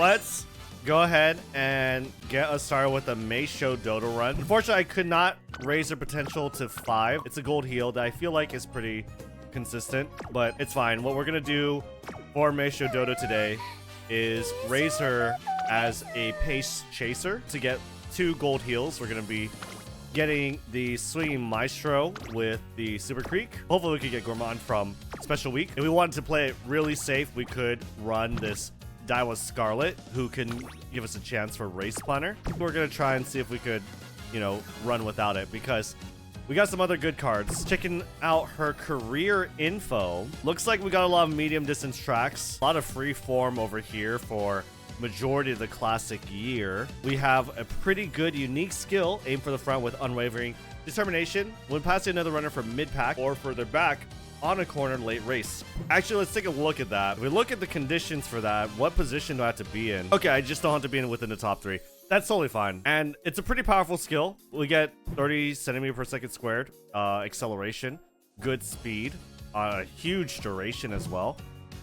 let's go ahead and get us started with the Misho Dodo run. Unfortunately, I could not raise her potential to 5. It's a gold heal that I feel like is pretty consistent, but it's fine. What we're gonna do for Misho Dodo today is raise her as a pace chaser to get 2 gold heals. We're gonna be getting the Swinging Maestro with the Super Creek. Hopefully we could get Gourmand from Special Week. If we wanted to play it really safe, we could run this Daiwa Scarlet, who can give us a chance for Race Planner. We're gonna try and see if we could, you know, run without it, because we got some other good cards. Checking out her career info. Looks like we got a lot of medium distance tracks. A lot of free form over here for majority of the classic year. We have a pretty good unique skill, aim for the front with unwavering determination when passing another runner from mid-pack or further back on a corner late race. Actually, let's take a look at that. If we look at the conditions for that, what position do I have to be in? Okay, I just don't have to be in within the top 3. That's totally fine. And it's a pretty powerful skill. We get 30 centimeter per second squared, acceleration, good speed, huge duration as well.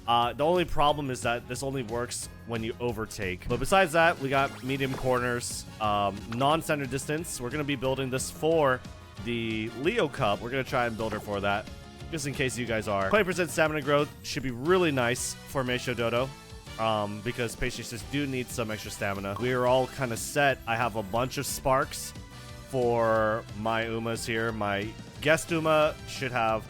The only problem is that this only works when you overtake. But besides that, we got medium corners, non-standard distance. We're going to be building this for the Leo Cup. We're going to try and build her for that, just in case you guys are. 20% stamina growth should be really nice for Misho Dodo, because patients do need some extra stamina. We are all kind of set. I have a bunch of sparks for my Umas here. My guest Uma should have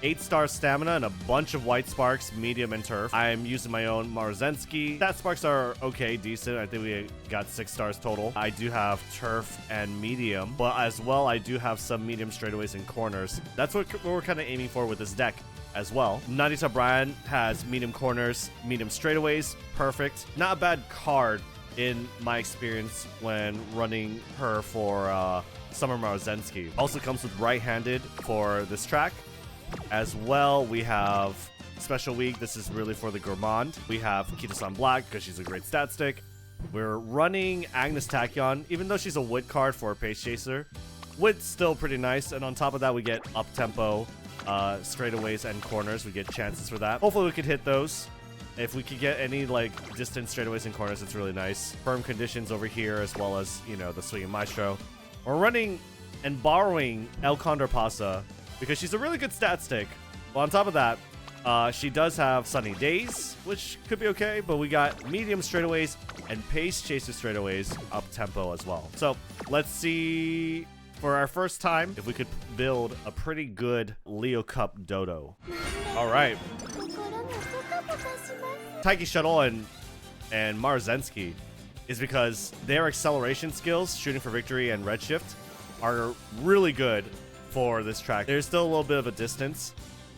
8-star stamina and a bunch of white sparks, medium, and turf. I'm using my own Marzensky. Stat sparks are okay, decent. I think we got 6 stars total. I do have turf and medium, but as well, I do have some medium straightaways and corners. That's what we're kind of aiming for with this deck as well. Nagisa Brian has medium corners, medium straightaways. Perfect. Not a bad card in my experience when running her for Summer Marzensky. Also comes with right-handed for this track. As well, we have Special Week. This is really for the Gourmand. We have Kita-san Black because she's a great stat stick. We're running Agnes Tachyon, even though she's a wood card for a pace chaser. Wood's still pretty nice, and on top of that, we get up-tempo, straightaways, and corners. We get chances for that. Hopefully, we could hit those. If we could get any, like, distance straightaways and corners, it's really nice. Firm conditions over here, as well as, you know, the Swinging Maestro. We're running and borrowing El Condor Pasa, because she's a really good stat stick. Well, on top of that, she does have Sunny Days, which could be okay, but we got medium straightaways and pace chaser straightaways up tempo as well. So let's see for our first time if we could build a pretty good Leo Cup Dodo. All right. Taiki Shuttle and Marzensky is because their acceleration skills, shooting for victory and redshift, are really good for this track. There's still a little bit of a distance,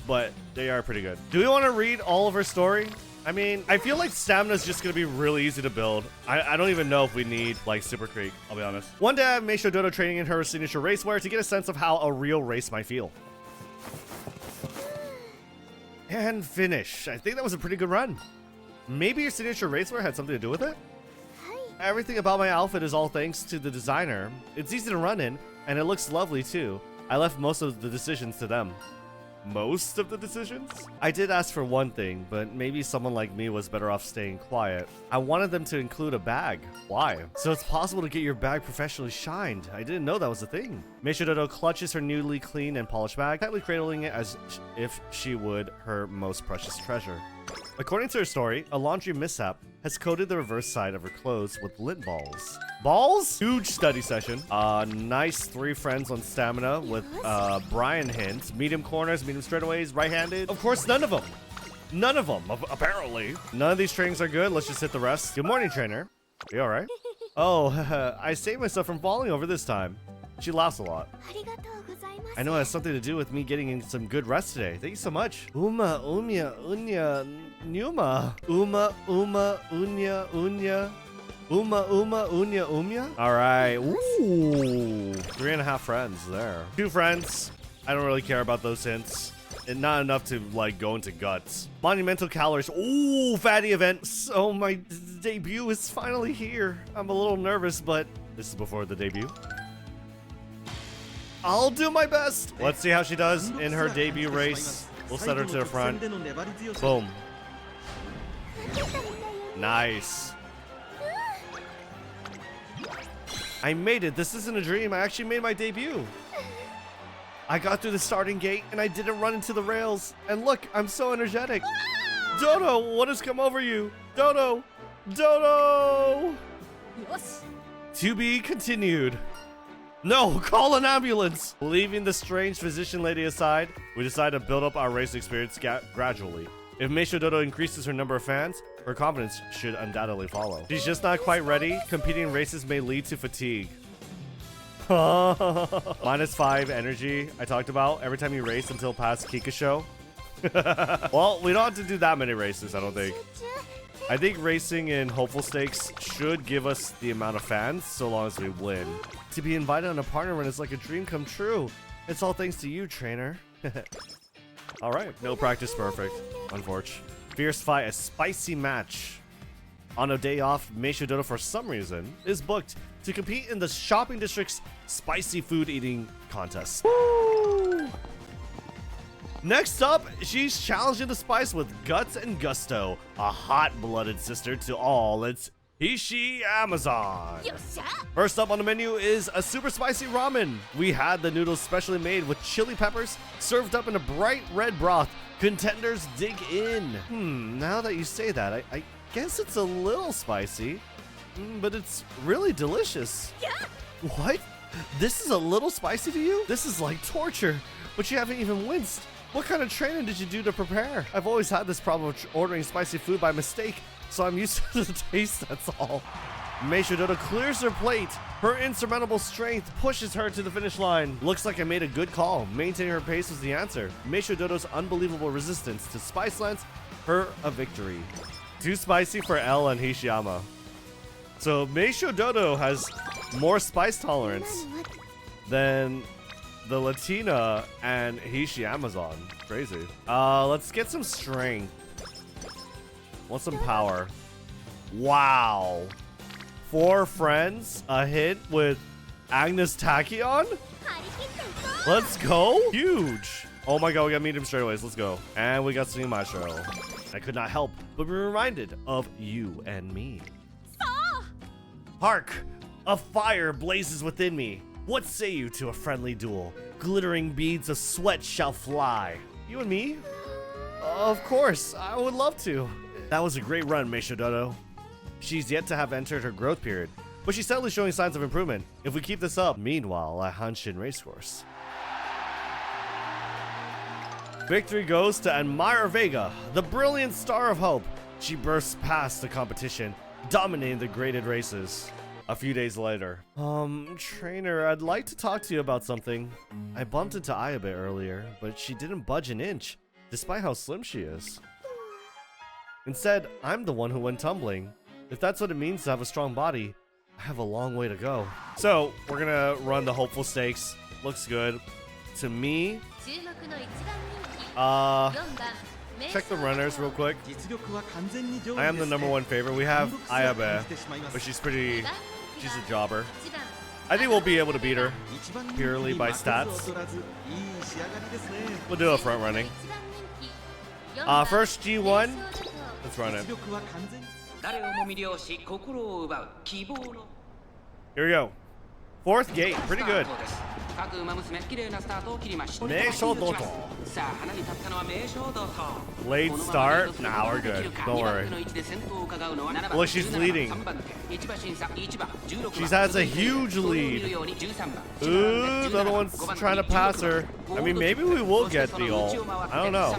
but they are pretty good. Do we want to read all of her story? I mean, I feel like stamina is just going to be really easy to build. I don't even know if we need, like, Super Creek, I'll be honest. One day I have Misho Dodo training in her signature race wear to get a sense of how a real race might feel. And finish. I think that was a pretty good run. Maybe your signature race wear had something to do with it? Everything about my outfit is all thanks to the designer. It's easy to run in, and it looks lovely too. I left most of the decisions to them. Most of the decisions? I did ask for one thing, but maybe someone like me was better off staying quiet. I wanted them to include a bag. Why? So it's possible to get your bag professionally shined. I didn't know that was a thing. Misho Dodo clutches her newly clean and polished bag, tightly cradling it as if she would her most precious treasure. According to her story, a laundry mishap has coated the reverse side of her clothes with lint balls. Balls? Huge study session. Nice 3 friends on stamina with Brian hints. Medium corners, medium straightaways, right-handed. Of course, none of them. None of them, apparently. None of these trainings are good. Let's just hit the rest. Good morning, trainer. You all right? Oh, I saved myself from falling over this time. She laughs a lot. I know it has something to do with me getting in some good rest today. Thank you so much. Uma, unya, unya, Numa. Uma, unya, unya. Uma, unya, umya. All right. Ooh. 3.5 friends there. 2 friends. I don't really care about those hints. And not enough to, like, go into guts. Monumental calories. Ooh, fatty events. Oh, my debut is finally here. I'm a little nervous, but this is before the debut. I'll do my best. Let's see how she does in her debut race. We'll set her to the front. Boom. Nice. I made it. This isn't a dream. I actually made my debut. I got through the starting gate and I didn't run into the rails. And look, I'm so energetic. Doto, what has come over you? Doto! Doto! To be continued. No, call an ambulance! Leaving the strange physician lady aside, we decide to build up our race experience gradually. If Misho Dodo increases her number of fans, her confidence should undoubtedly follow. She's just not quite ready. Competing races may lead to fatigue. -5 energy I talked about every time you race until past Kikasho. Well, we don't have to do that many races, I don't think. I think racing in hopeful stakes should give us the amount of fans so long as we win. To be invited on a partner run is like a dream come true. It's all thanks to you, trainer. Alright, no practice perfect, unfortunately. Fierce fight, a spicy match. On a day off, Misho Dodo for some reason is booked to compete in the shopping district's spicy food eating contest. Woo! Next up, she's challenging the spice with guts and gusto, a hot-blooded sister to all its Hishi Amazon. First up on the menu is a super spicy ramen. We had the noodles specially made with chili peppers, served up in a bright red broth. Contenders dig in. Now that you say that, I guess it's a little spicy, but it's really delicious. Yeah. What? This is a little spicy to you? This is like torture, but you haven't even winced. What kind of training did you do to prepare? I've always had this problem of ordering spicy food by mistake, so I'm used to the taste, that's all. Misho Dodo clears her plate. Her insurmountable strength pushes her to the finish line. Looks like I made a good call. Maintaining her pace was the answer. Misho Dodo's unbelievable resistance to spice lands her a victory. Too spicy for L and Hishiyama. So Misho Dodo has more spice tolerance than the Latina and Hishi Amazon. Crazy. Let's get some strength. Want some power. Wow. 4 friends, a hit with Agnes Tachyon? Let's go. Huge. Oh my god, we got medium straightaways. Let's go. And we got Sumimacho. I could not help but be reminded of you and me. Hark! A fire blazes within me. What say you to a friendly duel? Glittering beads of sweat shall fly. You and me? Of course, I would love to. That was a great run, Misho Dodo. She's yet to have entered her growth period, but she's steadily showing signs of improvement. If we keep this up, meanwhile, at Hanshin Racecourse. Victory goes to Admira Vega, the brilliant star of hope. She bursts past the competition, dominating the graded races. A few days later. Trainer, I'd like to talk to you about something. I bumped into Aya a bit earlier, but she didn't budge an inch, despite how slim she is. Instead, I'm the one who went tumbling. If that's what it means to have a strong body, I have a long way to go. So, we're gonna run the hopeful stakes. Looks good. To me, check the runners real quick. I am the #1 favorite. We have Ayabe, but she's a jobber. I think we'll be able to beat her purely by stats. We'll do a front running. First G1. Let's run it. Here we go. 4th gate. Pretty good. Misho Dodo. Late start? Nah, we're good. Don't worry. Look, she's leading. She has a huge lead. Ooh, the other one's trying to pass her. I mean, maybe we will get the ult. I don't know.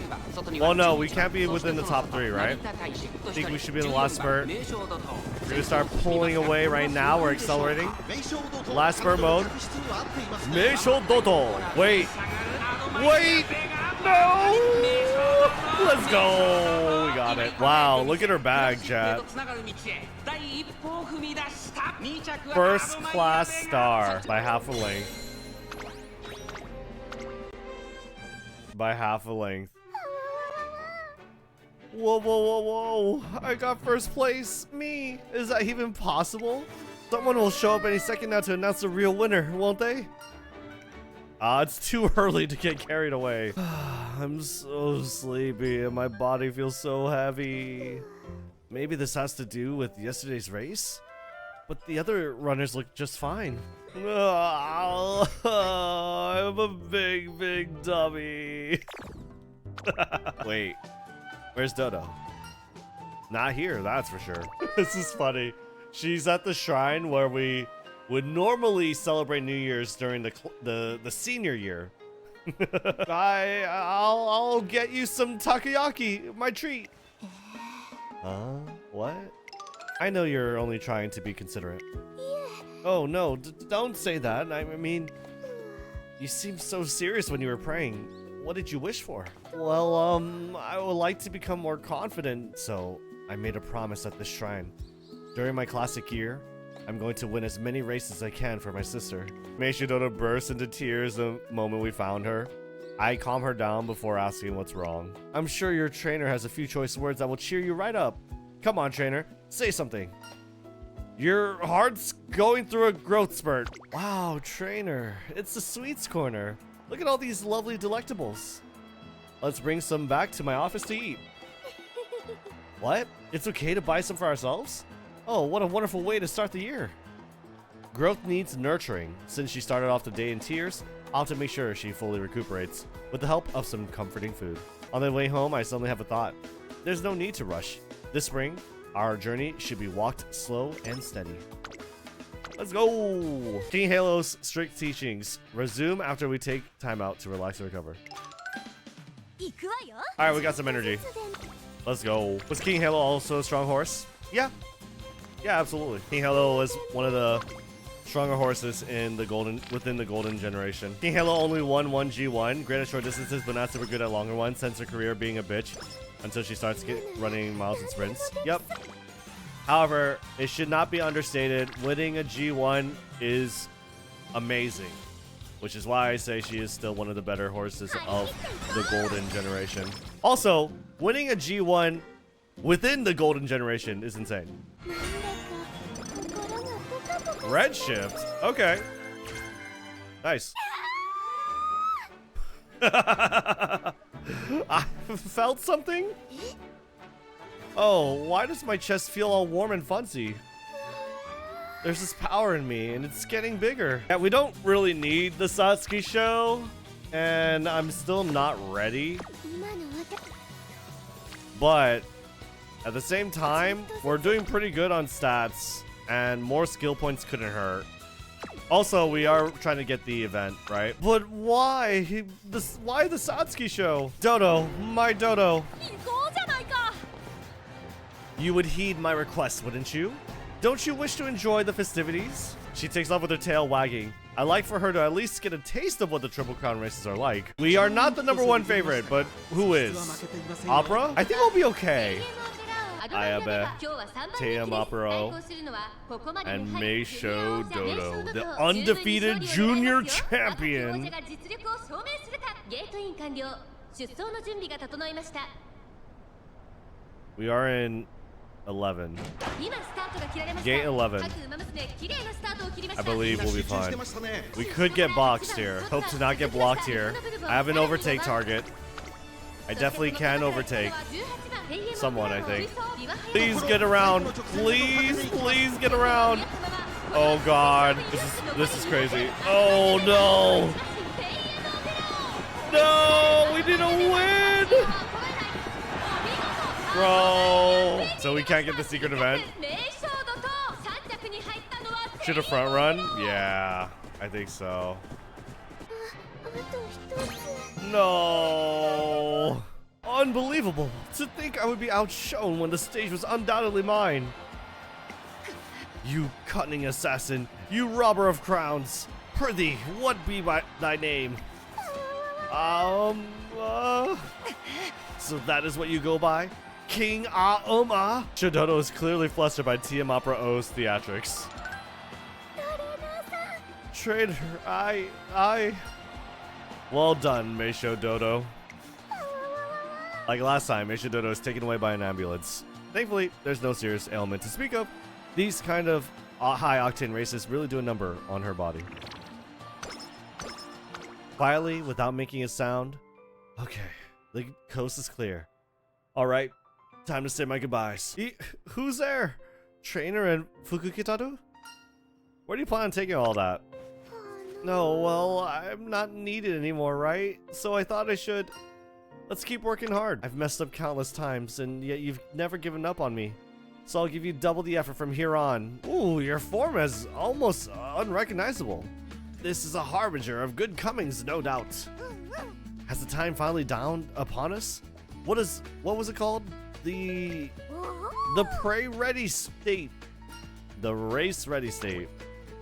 Well, no, we can't be within the top 3, right? I think we should be in the last spurt. We're gonna start pulling away right now. We're accelerating. Last spurt mode. Misho Dodo. Wait. No! Let's go. We got it. Wow, look at her bag, chat. First class star by half a length. By half a length. Whoa, whoa, whoa, whoa. I got first place. Me. Is that even possible? Someone will show up any second now to announce the real winner, won't they? It's too early to get carried away. I'm so sleepy and my body feels so heavy. Maybe this has to do with yesterday's race? But the other runners look just fine. I'm a big dummy. Wait, where's Doto? Not here, that's for sure. This is funny. She's at the shrine where we would normally celebrate New Year's during the senior year. I'll get you some takoyaki, my treat. What? I know you're only trying to be considerate. Oh no, don't say that. I mean, you seemed so serious when you were praying. What did you wish for? Well, I would like to become more confident, so I made a promise at this shrine. During my classic year, I'm going to win as many races as I can for my sister. Misho Dodo burst into tears the moment we found her. I calm her down before asking what's wrong. I'm sure your trainer has a few choice words that will cheer you right up. Come on, trainer, say something. Your heart's going through a growth spurt. Wow, trainer, it's the sweets corner. Look at all these lovely delectables. Let's bring some back to my office to eat. What? It's okay to buy some for ourselves? Oh, what a wonderful way to start the year. Growth needs nurturing. Since she started off the day in tears, I'll have to make sure she fully recuperates with the help of some comforting food. On the way home, I suddenly have a thought. There's no need to rush. This spring, our journey should be walked slow and steady. Let's go! King Halo's strict teachings resume after we take time out to relax and recover. Alright, we got some energy. Let's go. Was King Halo also a strong horse? Yeah. Yeah, absolutely. King Halo was one of the stronger horses in within the golden generation. King Halo only won one G1, great at short distances, but not super good at longer ones, since her career being a bitch until she starts running miles and sprints. Yep. However, it should not be understated, winning a G1 is amazing, which is why I say she is still one of the better horses of the golden generation. Also, winning a G1 within the golden generation is insane. Redshift? Okay. Nice. I felt something? Oh, why does my chest feel all warm and fuzzy? There's this power in me, and it's getting bigger. Yeah, we don't really need the Satsuki show, and I'm still not ready. But at the same time, we're doing pretty good on stats, and more skill points couldn't hurt. Also, we are trying to get the event, right? But why? Why the Satsuki show? Doto, my Doto. You would heed my request, wouldn't you? Don't you wish to enjoy the festivities? She takes off with her tail wagging. I'd like for her to at least get a taste of what the Triple Crown races are like. We are not the #1 favorite, but who is? Opera? I think we'll be okay. Ayabe, Teamaparo, and Misho Dodo, the undefeated junior champion. We are in 11. Gate 11. I believe we'll be fine. We could get boxed here. Hope to not get blocked here. I have an overtake target. I definitely can overtake someone, I think. Please get around. Please get around. Oh god. This is crazy. Oh no. No, we didn't win. Bro. So we can't get the secret event. Should have front run? Yeah, I think so. No. Unbelievable. To think I would be outshone when the stage was undoubtedly mine. You cunning assassin. You robber of crowns. Prithee, what be thy name? So that is what you go by? King Aoma? Doto is clearly flustered by Tiamapra O's theatrics. Traitor, I... Well done, Misho Dodo. Like last time, Misho Dodo is taken away by an ambulance. Thankfully, there's no serious ailment to speak of. These kind of high-octane races really do a number on her body. Quietly, without making a sound. Okay, the coast is clear. Alright, time to say my goodbyes. Who's there? Trainer and Fukukitaru? Where do you plan on taking all that? No, well, I'm not needed anymore, right? So I thought I should. Let's keep working hard. I've messed up countless times, and yet you've never given up on me. So I'll give you double the effort from here on. Ooh, your form is almost unrecognizable. This is a harbinger of good comings, no doubt. Has the time finally dawned upon us? What was it called? The prey ready state. The race ready state.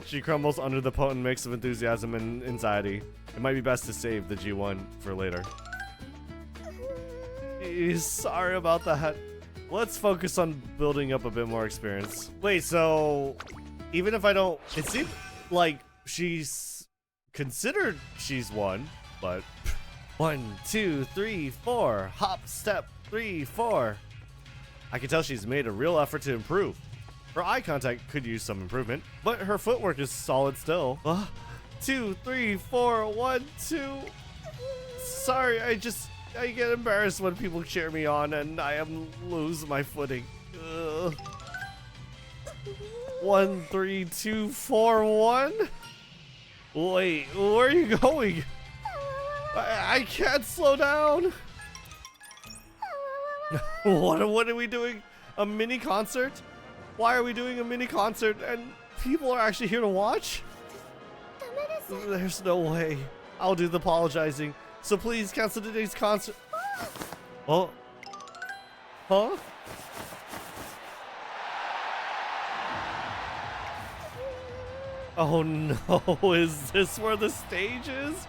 She crumbles under the potent mix of enthusiasm and anxiety. It might be best to save the G1 for later. Sorry about that. Let's focus on building up a bit more experience. Wait, so even if I don't, it seems like she's considered she's won, but 1, 2, 3, 4, hop, step, 3, 4. I can tell she's made a real effort to improve. Her eye contact could use some improvement, but her footwork is solid still. 2, 3, 4, 1, 2. Sorry, I get embarrassed when people cheer me on and I lose my footing. 1, 3, 2, 4, 1. Wait, where are you going? I can't slow down. What are we doing? A mini concert? Why are we doing a mini concert and people are actually here to watch? There's no way. I'll do the apologizing. So please cancel today's concert. Oh. Huh? Oh no, is this where the stage is?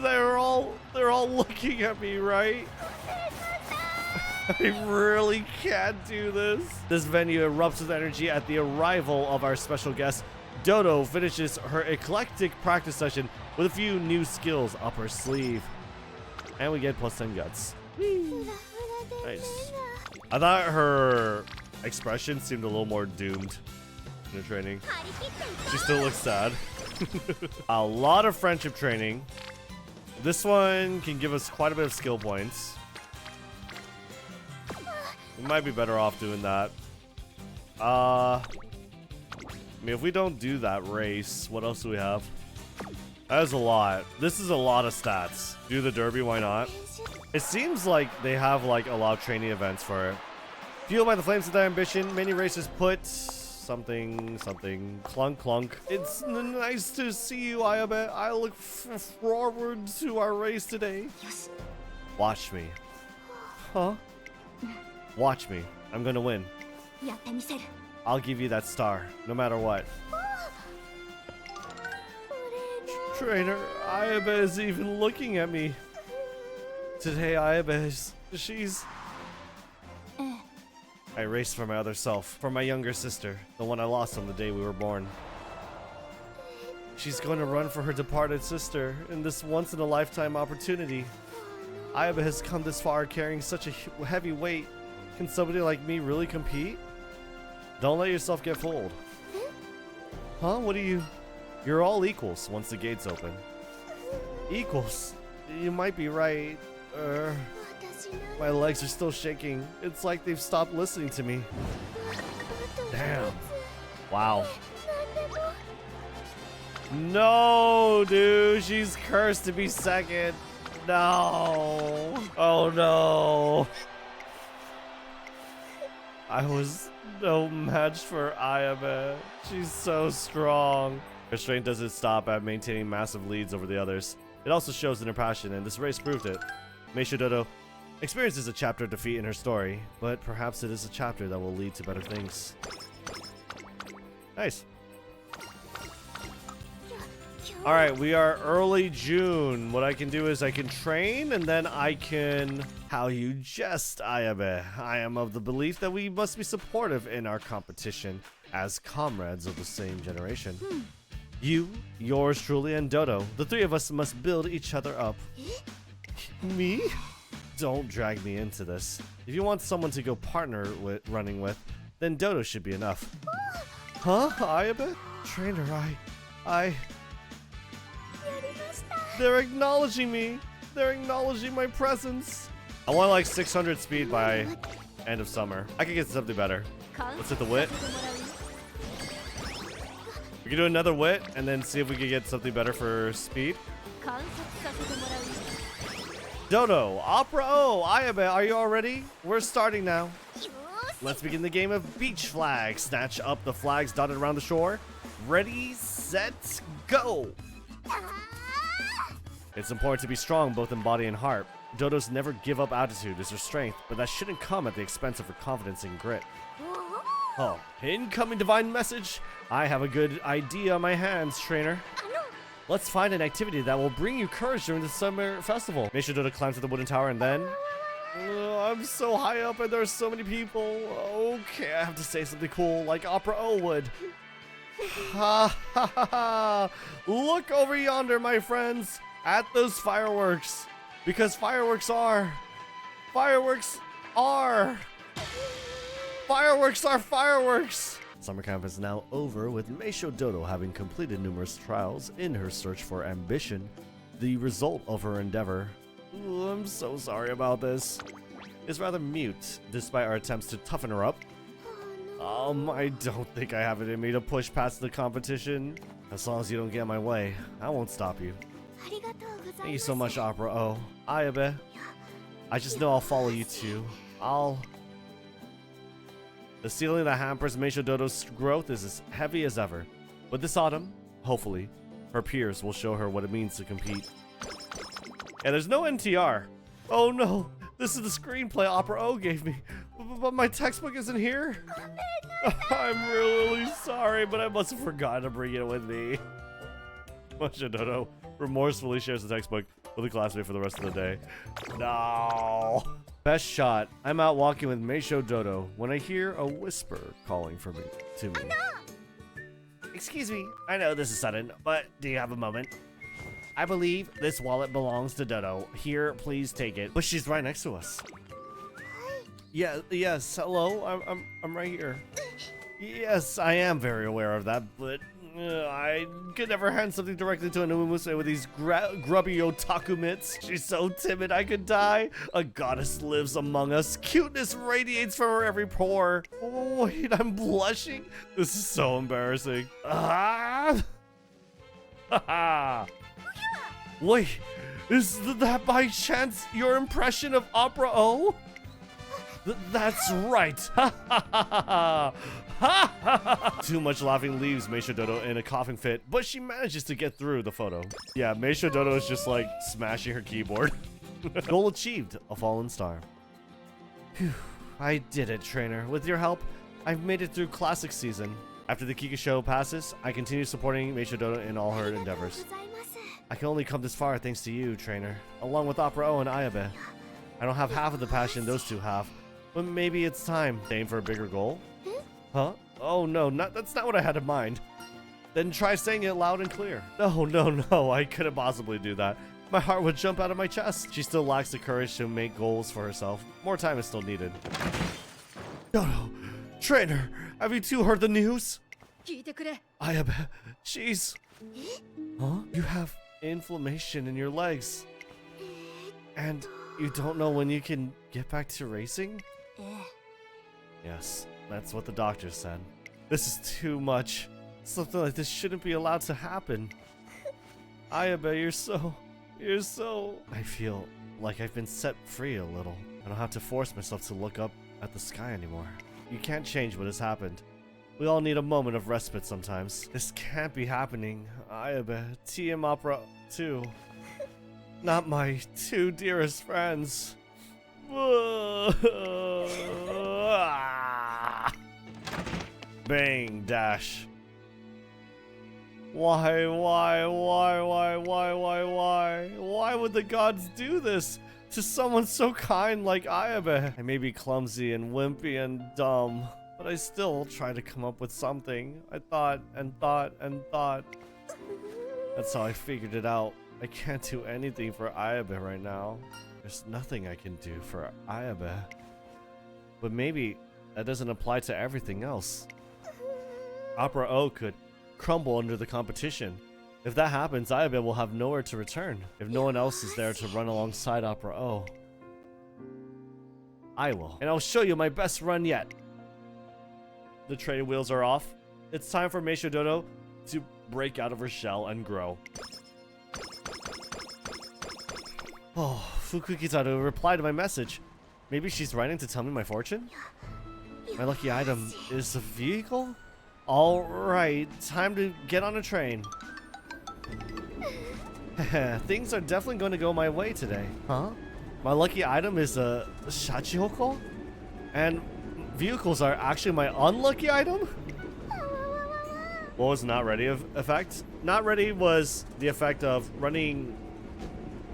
They're all looking at me, right? I really can't do this. This venue erupts with energy at the arrival of our special guest. Doto finishes her eclectic practice session with a few new skills up her sleeve. And we get plus 10 guts. Whee. Nice. I thought her expression seemed a little more doomed in the training. She still looks sad. A lot of friendship training. This one can give us quite a bit of skill points. We might be better off doing that. I mean, if we don't do that race, what else do we have? That is a lot. This is a lot of stats. Do the derby, why not? It seems like they have like a lot of training events for it. Fueled by the flames of their ambition, many racers put something clunk clunk. It's nice to see you, Ayabe. I look forward to our race today. Watch me. Huh? Watch me. I'm gonna win. I'll give you that star, no matter what. Trainer, Ayabe is even looking at me. Today, Ayabe she's... I raced for my other self, for my younger sister, the one I lost on the day we were born. She's going to run for her departed sister in this once-in-a-lifetime opportunity. Ayabe has come this far carrying such a heavy weight. Can somebody like me really compete? Don't let yourself get fooled. Huh? What are you... You're all equals once the gates open. Equals? You might be right. My legs are still shaking. It's like they've stopped listening to me. Damn. Wow. No, dude. She's cursed to be second. No. Oh, no. I was no match for Ayabe. She's so strong. Her strength doesn't stop at maintaining massive leads over the others. It also shows in her passion, and this race proved it. Misho Dodo experiences a chapter of defeat in her story, but perhaps it is a chapter that will lead to better things. Nice. Alright, we are early June. What I can do is I can train, and then I can... How you jest, Ayabe. I am of the belief that we must be supportive in our competition as comrades of the same generation. You, yours truly, and Doto, the three of us must build each other up. Me? Don't drag me into this. If you want someone to go partner with running with, then Doto should be enough. Huh? Ayabe? Trainer, I... They're acknowledging me. They're acknowledging my presence. I want like 600 speed by end of summer. I could get something better. Let's hit the wit. We can do another wit and then see if we can get something better for speed. Doto, Opera O, Ayabe, are you all ready? We're starting now. Let's begin the game of beach flag. Snatch up the flags dotted around the shore. Ready, set, go! It's important to be strong both in body and heart. Doto's never give up attitude is her strength, but that shouldn't come at the expense of her confidence and grit. Oh, incoming divine message. I have a good idea on my hands, trainer. Let's find an activity that will bring you courage during the summer festival. Misho Dodo climbs to the wooden tower and then... I'm so high up and there are so many people. Okay, I have to say something cool like Opera O would. Ha ha ha ha! Look over yonder, my friends, at those fireworks. Because fireworks are... Fireworks are... Fireworks are fireworks! Summer camp is now over, with Misho Dodo having completed numerous trials in her search for ambition, the result of her endeavor. Ooh, I'm so sorry about this. Is rather mute, despite our attempts to toughen her up. I don't think I have it in me to push past the competition. As long as you don't get in my way, I won't stop you. Thank you so much, Opera O. Ayabe. I just know I'll follow you too. The ceiling that hampers Misho Dodo's growth is as heavy as ever. But this autumn, hopefully, her peers will show her what it means to compete. Yeah, there's no NTR. Oh no, this is the screenplay Opera O gave me. But my textbook isn't here. I'm really sorry, but I must have forgotten to bring it with me. Misho Dodo remorsefully shares the textbook with a classmate for the rest of the day. No. Best shot. I'm out walking with Misho Dodo when I hear a whisper calling for me to me. Excuse me, I know this is sudden, but do you have a moment? I believe this wallet belongs to Dodo. Here, please take it. But she's right next to us. Yes, hello, I'm right here. Yes, I am very aware of that, but I could never hand something directly to an Umamusume with these grubby otaku mitts. She's so timid I could die. A goddess lives among us. Cuteness radiates from her every pore. Oh, wait, I'm blushing. This is so embarrassing. Wait, is that by chance your impression of Opera O? That's right. Too much laughing leaves Misho Dodo in a coughing fit, but she manages to get through the photo. Yeah, Misho Dodo is just like smashing her keyboard. Goal achieved, a fallen star. Phew, I did it, trainer. With your help, I've made it through classic season. After the Kika show passes, I continue supporting Misho Dodo in all her endeavors. I can only come this far thanks to you, trainer, along with Opera O and Ayabe. I don't have half of the passion those two have, but maybe it's time. Aim for a bigger goal? Huh? Oh no, that's not what I had in mind. Then try saying it loud and clear. No, I couldn't possibly do that. My heart would jump out of my chest. She still lacks the courage to make goals for herself. More time is still needed. Dodo, trainer, have you two heard the news? Ayabe, she's... Huh? You have inflammation in your legs. And you don't know when you can get back to racing? Yes, that's what the doctor said. This is too much. Something like this shouldn't be allowed to happen. Ayabe, you're so... I feel like I've been set free a little. I don't have to force myself to look up at the sky anymore. You can't change what has happened. We all need a moment of respite sometimes. This can't be happening. Ayabe, TM Opera 2. Not my two dearest friends. Bang, dash. Why? Why would the gods do this to someone so kind like Ayabe? I may be clumsy and wimpy and dumb, but I still try to come up with something. I thought and thought and thought. That's how I figured it out. I can't do anything for Ayabe right now. There's nothing I can do for Ayabe. But maybe that doesn't apply to everything else. Opera O could crumble under the competition. If that happens, Ayabe will have nowhere to return. If no one else is there to run alongside Opera O, I will. And I'll show you my best run yet. The training wheels are off. It's time for Misho Dodo to break out of her shell and grow. Oh, Fukukitaru replied to my message. Maybe she's writing to tell me my fortune? My lucky item is a vehicle? Alright, time to get on a train. Things are definitely going to go my way today. Huh? My lucky item is a Shachihoko? And vehicles are actually my unlucky item? What was not ready effect? Not ready was the effect of running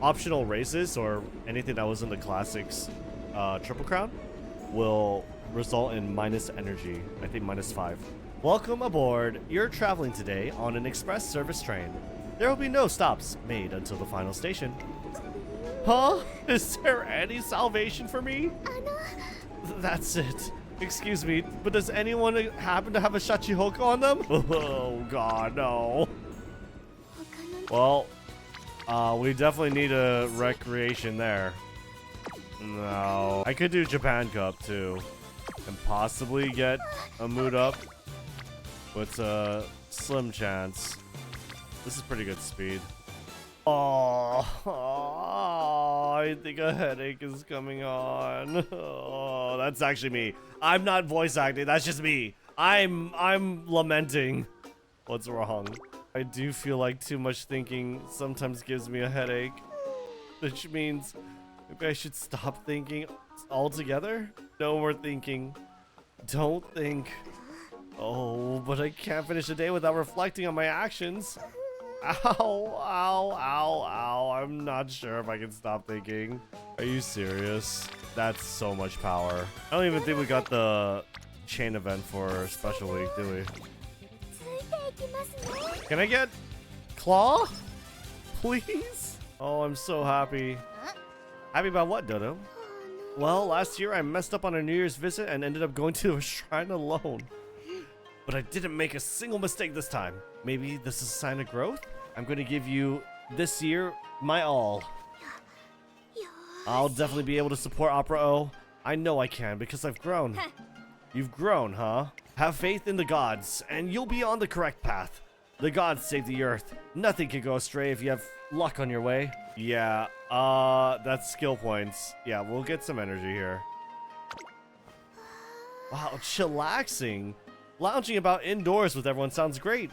optional races or anything that was in the classics Triple Crown will result in minus energy. I think -5. Welcome aboard. You're traveling today on an express service train. There will be no stops made until the final station. Huh? Is there any salvation for me? That's it. Excuse me, but does anyone happen to have a Shachihoko on them? Oh god, no. Well, we definitely need a recreation there. No. I could do Japan Cup too. And possibly get a mood up. But slim chance. This is pretty good speed. Oh, I think a headache is coming on. Oh, that's actually me. I'm not voice acting, that's just me. I'm lamenting. What's wrong? I do feel like too much thinking sometimes gives me a headache. Which means maybe I should stop thinking altogether? No more thinking. Don't think. Oh, but I can't finish the day without reflecting on my actions. Ow, ow, ow, ow. I'm not sure if I can stop thinking. Are you serious? That's so much power. I don't even think we got the chain event for Special Week, do we? Can I get Claw? Please? Oh, I'm so happy. Happy about what, Dodo? Well, last year I messed up on a New Year's visit and ended up going to a shrine alone. But I didn't make a single mistake this time. Maybe this is a sign of growth? I'm going to give you, this year, my all. I'll definitely be able to support Opera O. I know I can because I've grown. You've grown, huh? Have faith in the gods, and you'll be on the correct path. The gods save the earth. Nothing can go astray if you have luck on your way. Yeah, that's skill points. Yeah, we'll get some energy here. Wow, chillaxing. Lounging about indoors with everyone sounds great.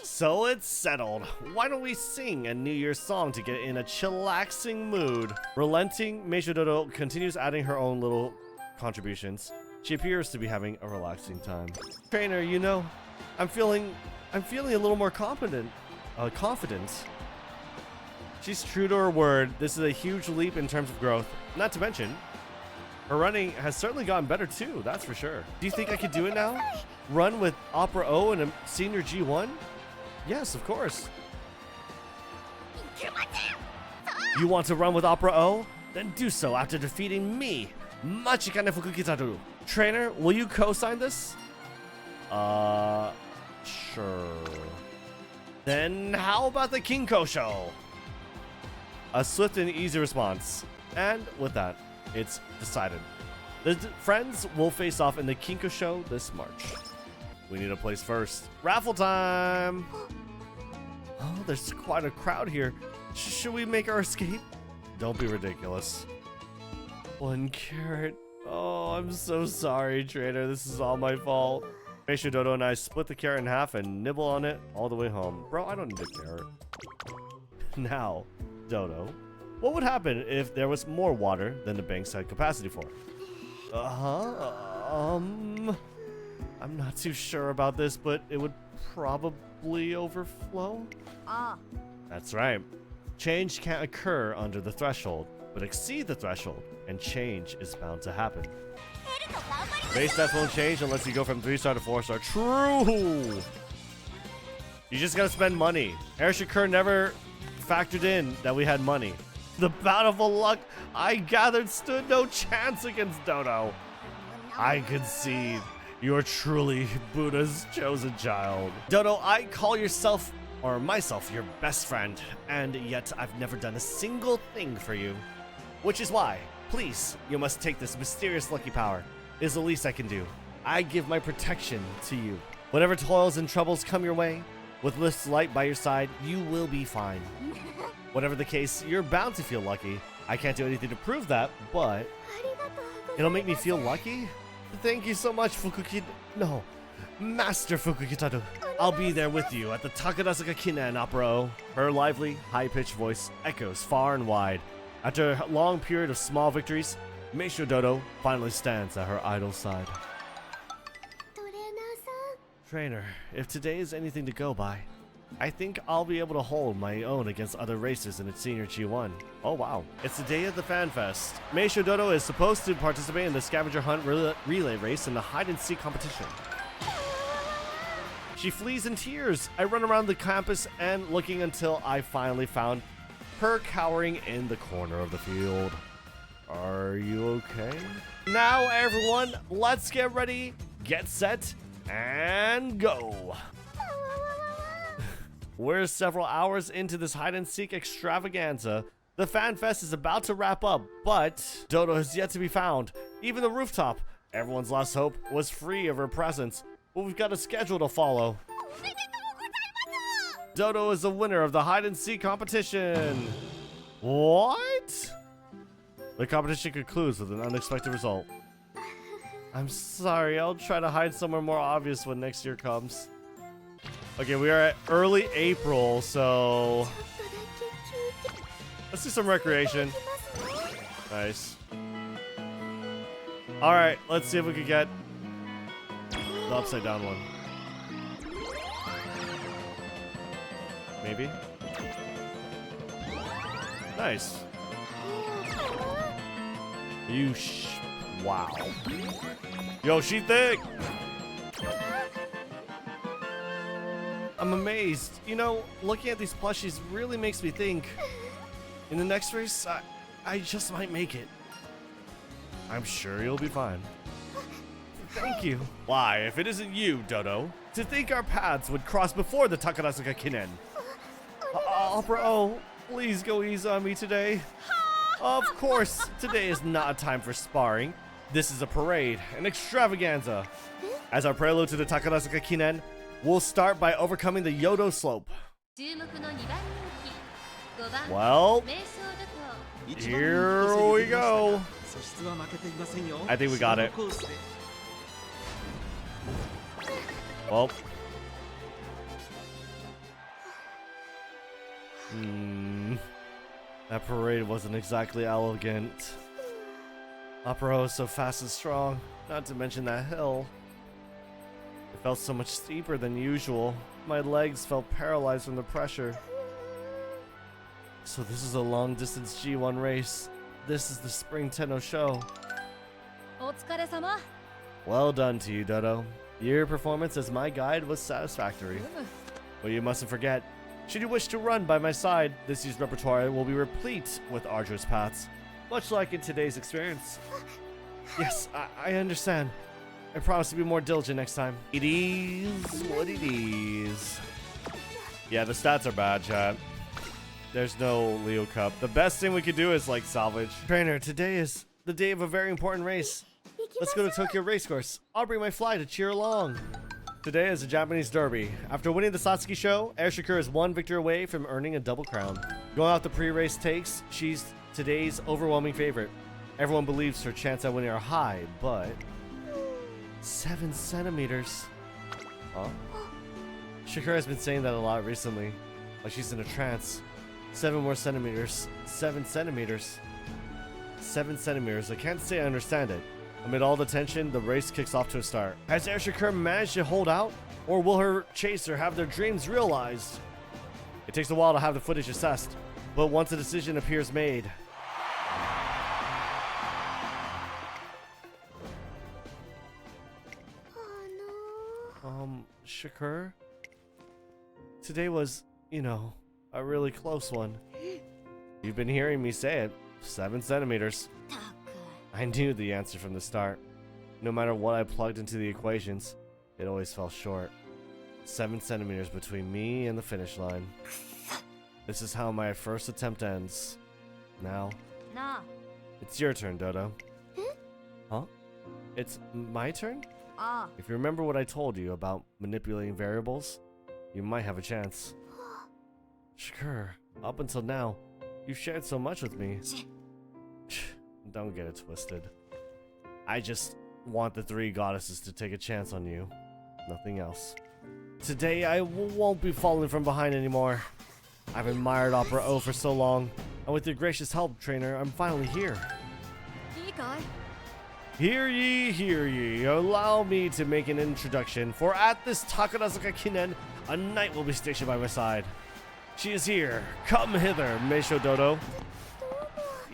So it's settled. Why don't we sing a New Year's song to get in a chillaxing mood? Relenting, Misho Dodo continues adding her own little contributions. She appears to be having a relaxing time. Trainer, you know, I'm feeling a little more confident. She's true to her word. This is a huge leap in terms of growth. Not to mention, her running has certainly gotten better too, that's for sure. Do you think I could do it now? Run with Opera O and a senior G1? Yes, of course. You want to run with Opera O? Then do so after defeating me, Machikane Fukukitaru. Trainer, will you co-sign this? Sure. Then how about the Kinko show? A swift and easy response. And with that, it's decided. The friends will face off in the Kinko show this March. We need a place first. Raffle time! Oh, there's quite a crowd here. Should we make our escape? Don't be ridiculous. 1 carrot. Oh, I'm so sorry, trainer. This is all my fault. Misho Dodo and I split the carrot in half and nibble on it all the way home. Bro, I don't need a carrot. Now, Dodo, what would happen if there was more water than the banks had capacity for? I'm not too sure about this, but it would probably overflow. That's right. Change can't occur under the threshold, but exceed the threshold, and change is bound to happen. Base stats won't change unless you go from 3-star to 4-star. True! You just gotta spend money. Airshikkur never factored in that we had money. The bountiful luck I gathered stood no chance against Doto. I concede. You're truly Buddha's chosen child. Doto, I call myself your best friend, and yet I've never done a single thing for you. Which is why, please, you must take this mysterious lucky power. It is the least I can do. I give my protection to you. Whatever toils and troubles come your way, with Lift's light by your side, you will be fine. Whatever the case, you're bound to feel lucky. I can't do anything to prove that, but it'll make me feel lucky? Thank you so much, Master Fukukitaro. I'll be there with you at the Takadasuka Kinen Opera. Her lively, high-pitched voice echoes far and wide. After a long period of small victories, Misho Dodo finally stands at her idol's side. Trainer, if today is anything to go by, I think I'll be able to hold my own against other racers in its senior G1. Oh wow. It's the day of the Fan Fest. Misho Dodo is supposed to participate in the scavenger hunt relay race in the hide-and-seek competition. She flees in tears. I run around the campus and looking until I finally found her cowering in the corner of the field. Are you okay? Now everyone, let's get ready, get set, and go. We're several hours into this hide-and-seek extravaganza. The Fan Fest is about to wrap up, but Dodo has yet to be found. Even the rooftop, everyone's last hope, was free of her presence. But we've got a schedule to follow. Dodo is the winner of the hide-and-seek competition. What? The competition concludes with an unexpected result. I'm sorry, I'll try to hide somewhere more obvious when next year comes. Okay, we are at early April, so let's do some recreation. Nice. All right, let's see if we can get the upside down one. Maybe. Nice. Wow. Yo, she thick. I'm amazed. You know, looking at these plushies really makes me think. In the next race, I just might make it. I'm sure you'll be fine. Thank you. Why, if it isn't you, Dodo, to think our paths would cross before the Takadasuka Kinen. Bro, please go easy on me today. Of course, today is not a time for sparring. This is a parade, an extravaganza. As our prelude to the Takadasuka Kinen, we'll start by overcoming the Yodo slope. Well, here we go. I think we got it. Well. That parade wasn't exactly elegant. Opera was so fast and strong, not to mention that hill. It felt so much steeper than usual. My legs felt paralyzed from the pressure. So this is a long-distance G1 race. This is the Spring Tenno show. Well done to you, Dodo. Your performance as my guide was satisfactory. But you mustn't forget, should you wish to run by my side, this year's repertoire will be replete with arduous paths, much like in today's experience. Yes, I understand. I promise to be more diligent next time. It is what it is. Yeah, the stats are bad, chat. There's no Leo Cup. The best thing we could do is like salvage. Trainer, today is the day of a very important race. Let's go to Tokyo Racecourse. I'll bring my fly to cheer along. Today is a Japanese derby. After winning the Satsuki show, Air Shakur is one victory away from earning a double crown. Going off the pre-race takes, she's today's overwhelming favorite. Everyone believes her chance at winning are high, but 7 centimeters. Huh? Shakur has been saying that a lot recently, like she's in a trance. 7 more centimeters. 7 centimeters. 7 centimeters. I can't say I understand it. Amid all the tension, the race kicks off to a start. Has Air Shakur managed to hold out, or will her chaser have their dreams realized? It takes a while to have the footage assessed, but once a decision appears made. Shakur? Today was, you know, a really close one. You've been hearing me say it. 7 centimeters. I knew the answer from the start. No matter what I plugged into the equations, it always fell short. 7 centimeters between me and the finish line. This is how my first attempt ends. Now, it's your turn, Dodo. Huh? It's my turn? If you remember what I told you about manipulating variables, you might have a chance. Sure, up until now, you've shared so much with me. Don't get it twisted. I just want the three goddesses to take a chance on you. Nothing else. Today, I won't be falling from behind anymore. I've admired Opera O for so long, and with your gracious help, trainer, I'm finally here. Hear ye, hear ye. Allow me to make an introduction, for at this Takarazuka Kinen, a knight will be stationed by my side. She is here. Come hither, Misho Dodo.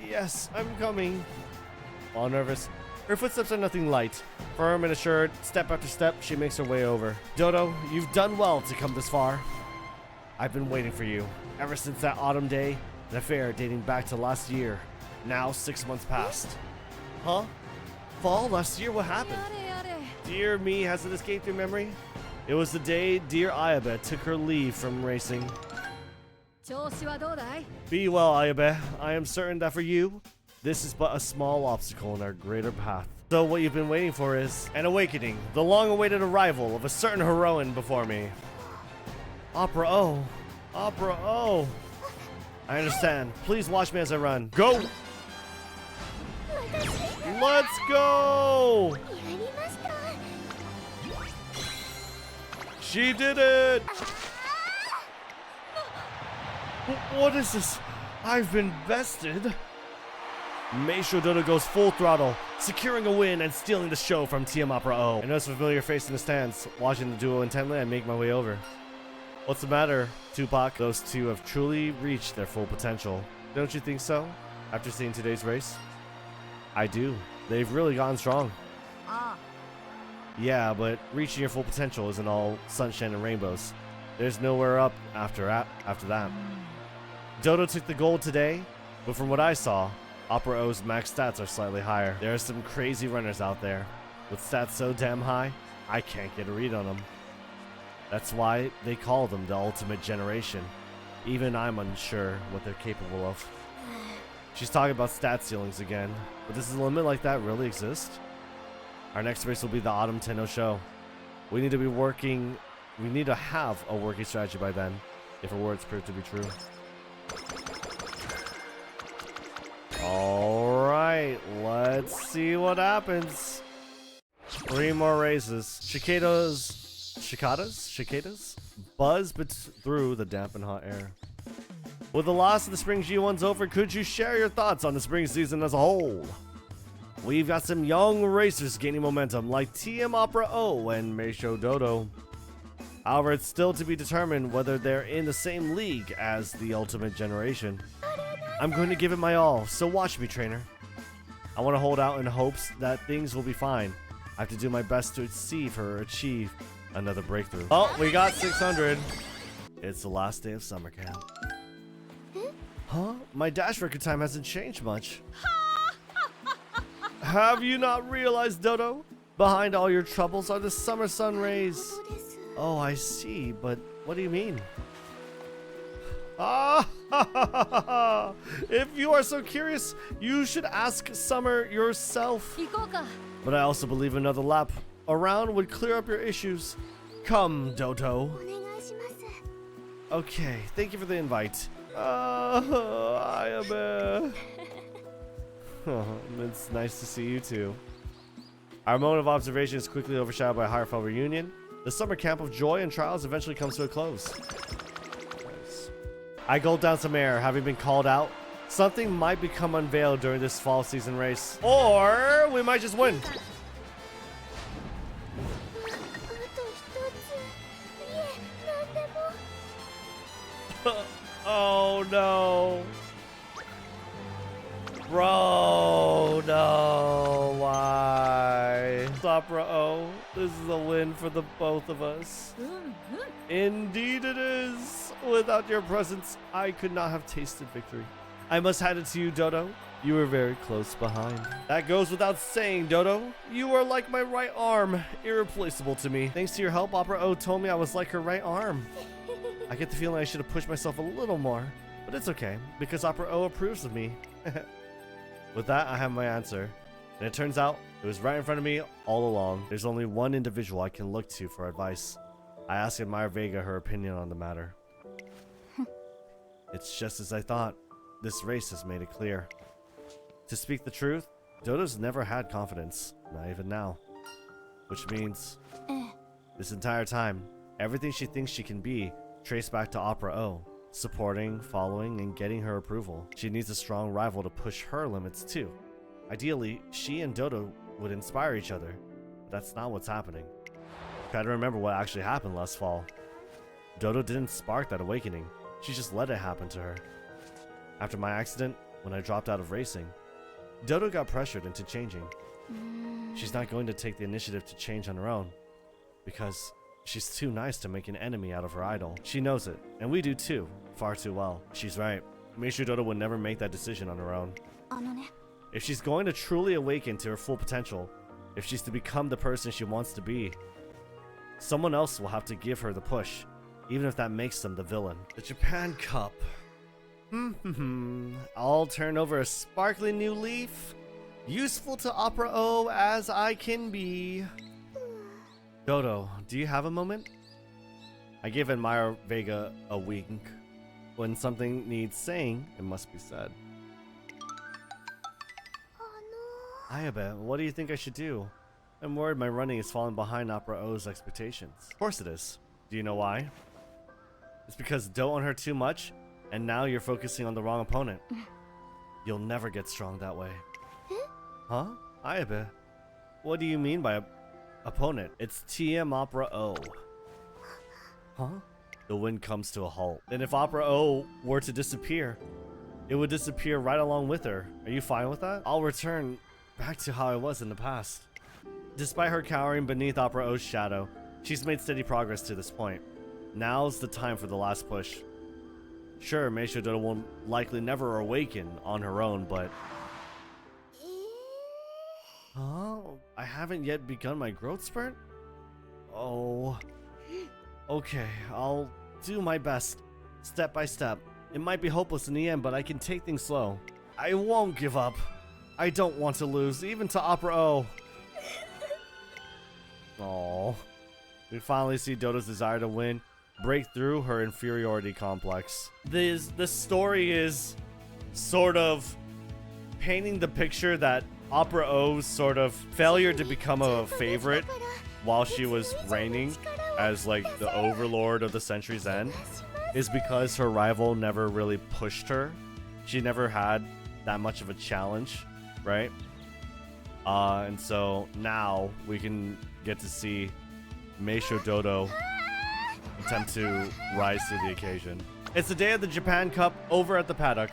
Yes, I'm coming. All nervous, her footsteps are nothing light. Firm and assured, step after step, she makes her way over. Dodo, you've done well to come this far. I've been waiting for you, ever since that autumn day, an affair dating back to last year. Now 6 months past. Huh? Fall last year? What happened? Dear me, has it escaped your memory? It was the day dear Ayabe took her leave from racing. Be well, Ayabe. I am certain that for you, this is but a small obstacle in our greater path. So what you've been waiting for is an awakening, the long-awaited arrival of a certain heroine before me. Opera O. Opera O. I understand. Please watch me as I run. Go! Let's go! She did it! What is this? I've been bested. Misho Dodo goes full throttle, securing a win and stealing the show from Team Opera O. I notice a familiar face in the stands. Watching the duo intently, I make my way over. What's the matter, Tupac? Those two have truly reached their full potential. Don't you think so? After seeing today's race? I do. They've really gotten strong. Yeah, but reaching your full potential isn't all sunshine and rainbows. There's nowhere up after that. Dodo took the gold today, but from what I saw, Opera O's max stats are slightly higher. There are some crazy runners out there. With stats so damn high, I can't get a read on them. That's why they call them the ultimate generation. Even I'm unsure what they're capable of. She's talking about stat ceilings again, but does a limit like that really exist? Our next race will be the Autumn Tenno show. We need to have a working strategy by then, if our words prove to be true. Alright, let's see what happens. 3 more races. Cicadas buzz through the damp and hot air. With the loss of the Spring G1's over, could you share your thoughts on the spring season as a whole? We've got some young racers gaining momentum like Team Opera O and Misho Dodo. However, it's still to be determined whether they're in the same league as the Ultimate Generation. I'm going to give it my all, so watch me, trainer. I want to hold out in hopes that things will be fine. I have to do my best to see her achieve another breakthrough. Oh, we got 600. It's the last day of summer camp. Huh? My dash record time hasn't changed much. Have you not realized, Dodo? Behind all your troubles are the summer sun rays. Oh, I see, but what do you mean? If you are so curious, you should ask Summer yourself. But I also believe another lap around would clear up your issues. Come, Doto. Okay, thank you for the invite. Ayabe. It's nice to see you too. Our moment of observation is quickly overshadowed by a heartfelt reunion. The summer camp of joy and trials eventually comes to a close. Nice. I gulped down some air, having been called out. Something might become unveiled during this fall season race. Or we might just win. Oh no. Bro, no, why? Opera O, this is a win for the both of us. Indeed it is. Without your presence, I could not have tasted victory. I must hand it to you, Dodo. You were very close behind. That goes without saying, Dodo. You are like my right arm, irreplaceable to me. Thanks to your help, Opera O told me I was like her right arm. I get the feeling I should have pushed myself a little more, but it's okay, because Opera O approves of me. With that, I have my answer. And it turns out it was right in front of me all along. There's only one individual I can look to for advice. I asked Admire Vega her opinion on the matter. It's just as I thought. This race has made it clear. To speak the truth, Doto's never had confidence, not even now. Which means, this entire time, everything she thinks she can be traced back to Opera O, supporting, following, and getting her approval. She needs a strong rival to push her limits too. Ideally, she and Doto would inspire each other, but that's not what's happening. Try to remember what actually happened last fall. Doto didn't spark that awakening, she just let it happen to her. After my accident, when I dropped out of racing, Doto got pressured into changing. She's not going to take the initiative to change on her own, because she's too nice to make an enemy out of her idol. She knows it, and we do too, far too well. She's right. Misho Dodo would never make that decision on her own. If she's going to truly awaken to her full potential, if she's to become the person she wants to be, someone else will have to give her the push, even if that makes them the villain. The Japan Cup. I'll turn over a sparkly new leaf, useful to Opera O as I can be. Dodo, do you have a moment? I give Admire Vega a wink. When something needs saying, it must be said. Ayabe, what do you think I should do? I'm worried my running is falling behind Opera O's expectations. Of course it is. Do you know why? It's because don't on her too much, and now you're focusing on the wrong opponent. You'll never get strong that way. Huh? Ayabe, what do you mean by opponent? It's TM Opera O. Huh? The wind comes to a halt. And if Opera O were to disappear, it would disappear right along with her. Are you fine with that? I'll return back to how I was in the past. Despite her cowering beneath Opera O's shadow, she's made steady progress to this point. Now's the time for the last push. Sure, Misho Dodo will likely never awaken on her own, but... Oh, I haven't yet begun my growth spurt? Oh... Okay, I'll do my best, step by step. It might be hopeless in the end, but I can take things slow. I won't give up. I don't want to lose, even to Opera O. Aww. We finally see Doto's desire to win break through her inferiority complex. This story is sort of painting the picture that Opera O's sort of failure to become a favorite while she was reigning as like the overlord of the Century's End is because her rival never really pushed her. She never had that much of a challenge, right? And so now we can get to see Misho Dodo attempt to rise to the occasion. It's the day of the Japan Cup over at the paddock.